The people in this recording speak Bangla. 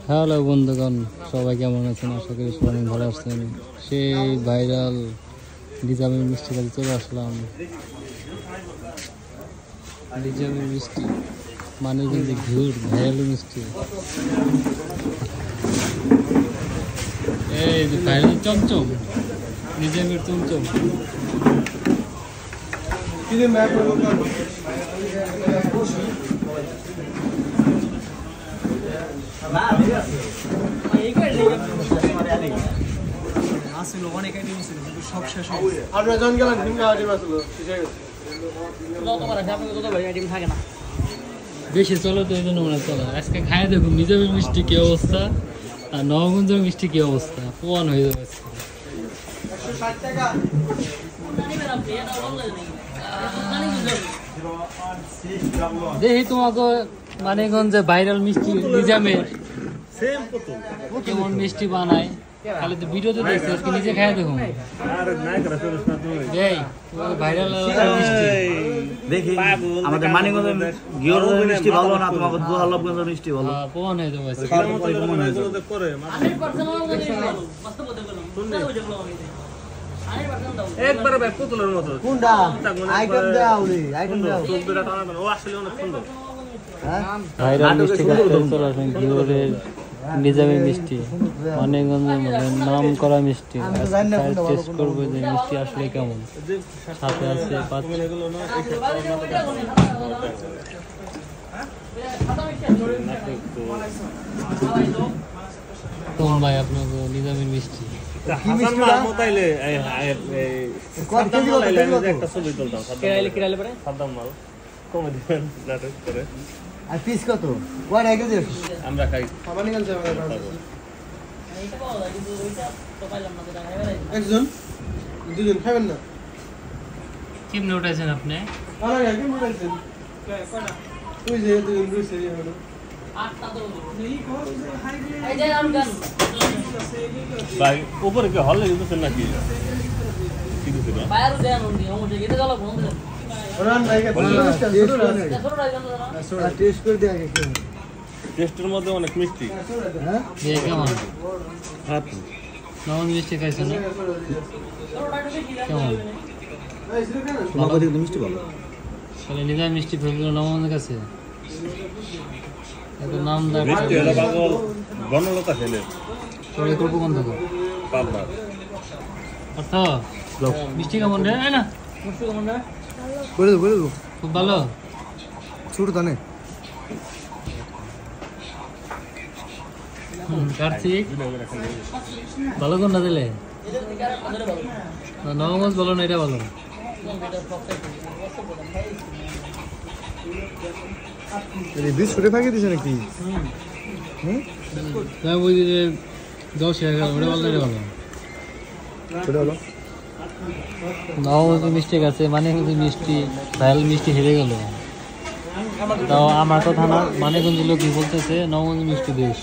হ্যালো বন্ধুগণ, সবাই কেমন আছেন? আশা করি সবাই অনেক ভালো আছেন। সেই ভাইরাল ডিজামের মিষ্টি কাছে চলে আসলাম। ডিজামের মিষ্টি মানে কিন্তু ঘিউর ভাইরাল মিষ্টি। এই যে ভাইরাল চমচম, ডিজামের চমচম। বেশি চলো তো এই জন্য মনে চলো। আজকে খাই দেখুন নিজামের মিষ্টি কি অবস্থা আর নবগঞ্জের মিষ্টি কি অবস্থা, প্রমাণ হয়ে যাবে। দেখি তোমাকে মানিকগঞ্জে ভাইরাল মিষ্টি নিজামের কেমন মিষ্টি বানায়, খালি তো ভিডিওতে দেখছি, আজকে নিজে খাই দেখুন। ভাইরাল মিষ্টি দেখি আমাদের মানিকগঞ্জের ঘিওর মিষ্টি ভালো না, তোমাদের গোহালগঞ্জের মিষ্টি ভালো, প্রমাণ হয়ে যাবে। একবারে ভাই পুতুলের মতো কোনটা আইটেম দাও রে, আইটেম দাও। চোখ দুটো টানা ও আসলে অনেক সুন্দর। ভাইরাল মিষ্টি খেতে চলে আসেন ঘিওরের নিজামের মিষ্টি, মানিকগঞ্জের মধ্যে নাম করা মিষ্টি। টেস্ট করবো যে মিষ্টি আসলে কেমন। সাথে আছে কোন ভাই আপনার নিজামের মিষ্টি একটা ছবি তুলতাম সাদ্দাম মাল কমে দিবেন নাটক করে। আর পিস কত? কয় টাকা কেজি? আমরা খাই একজন দুজন খাবেন না? কেমনে উঠাইছেন আপনি? ওই যে দুজন রয়েছে এখনো। ভাই উপরে কি হলে দিতেছেন নাকি? টেস্ট করে দিয়ে আগে কেমন? টেস্টের মধ্যে অনেক মিষ্টি। কেমন খারাপ নবম মিষ্টি খাইছেন না? কেমন মিষ্টি ভালো। তাহলে নিজাম মিষ্টি ফেলগুলো নবমের কাছে এত নাম মিষ্টি হলো পাগল বনলতা খেলে চলে করবো বন্ধ কর পাবনা অর্থ মিষ্টি কেমন রে? না মিষ্টি কেমন রে? বলে দেবো খুব ভালো। ছোট দানে কার্তিক ভালো কোনটা দিলে? নবগঞ্জ বলো না, এটা বলো। ছোট ফাঁকি দিছে নাকি? বুঝি যে 10-11 ওটা বলো, এটা বলো। ছোট হলো নবগঞ্জ মিষ্টি আছে, মানিকগঞ্জ মিষ্টি ভাইরাল মিষ্টি হেরে গেল। তাও আমার কথা না, মানিকগঞ্জের লোক কি বলতেছে নবগঞ্জ মিষ্টি দেশ।